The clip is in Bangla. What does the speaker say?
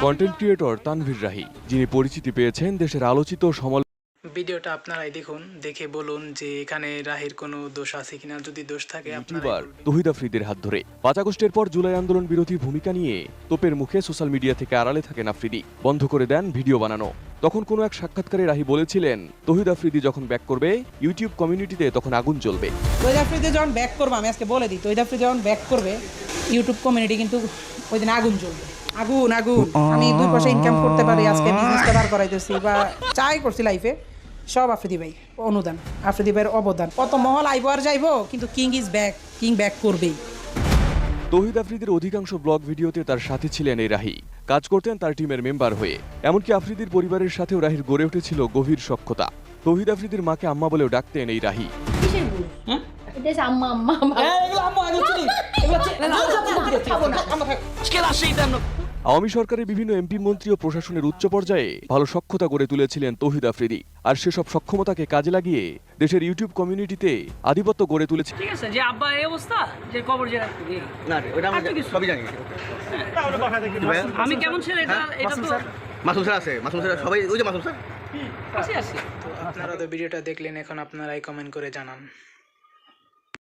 কন্টেন্ট ক্রিয়েটর তানভীর রাহি, যিনি পরিচিতি পেয়েছেন দেশের আলোচিত ভিডিওটা আপনারাই দেখুন, দেখে বলুন যে এখানে রাহির কোনো দোষ আছে কিনা। যদি দোষ থাকে ইউটিউবার তৌহিদ আফ্রিদির হাত ধরে 5 আগস্টের পর জুলাই আন্দোলন বিরোধী ভূমিকা নিয়ে তোপের মুখে সোশ্যাল মিডিয়া থেকে আড়ালে থাকেন আফ্রিদি। বন্ধ করে দেন ভিডিও বানানো। তখন কোনো এক সাক্ষাৎকারে রাহি বলেছিলেন, তৌহিদ আফ্রিদি যখন ব্যাক করবে ইউটিউব কমিউনিটিতে তখন আগুন জ্বলবে। তৌহিদ আফ্রিদি যখন ব্যাক করবে, আমি আজকে বলে দিই, তৌহিদ আফ্রিদি যখন ব্যাক করবে ইউটিউব কমিউনিটি কিন্তু ওই দিন আগুন জ্বলবে। আগুন আগুন। আমি 2 পয়সা ইনকাম করতে পারি, আজকে বিজনেসটা দাঁড় করাইতেছি বা চাই করছি লাইফে, সব আফ্রিদি ভাই অনুদান, আফ্রিদি ভাইয়ের অবদান। কত মহল আইব আর যাইবো, কিন্তু king is back, king back করবেই। তৌহিদ আফ্রিদির অধিকাংশ ব্লগ ভিডিওতে তার সাথে ছিলেন এই রাহি। কাজ করতেন তার টিমের মেম্বার হয়ে। এমনকি আফ্রিদির পরিবারের সাথেও রাহির গড়ে উঠেছিল গভীর সখ্যতা। তৌহিদ আফ্রিদির মাকে আম্মা বলেও ডাকতেন এই রাহি। আওয়ামী সরকারের বিভিন্ন এমপি মন্ত্রী ও প্রশাসনের উচ্চ পর্যায়ে ভালো সখ্যতা গড়ে তুলেছিলেন তৌহিদ আফ্রিদি। আর সেসব সক্ষমতাকে কাজে লাগিয়ে দেশের ইউটিউব কমিউনিটিতে আধিপত্য গড়ে তুলেছে। ঠিক আছে, যে আব্বা এই অবস্থা, যে কবর যে না, ওটা আমরা সবই জানি। আমি কেমন ছেলে এটা তো মাসুম স্যার আছে, মাসুম স্যার সবাই, ওই যে মাসুম স্যার আছে। আপনারা তো ভিডিওটা দেখলেন, এখন আপনারাই কমেন্ট করে জানান।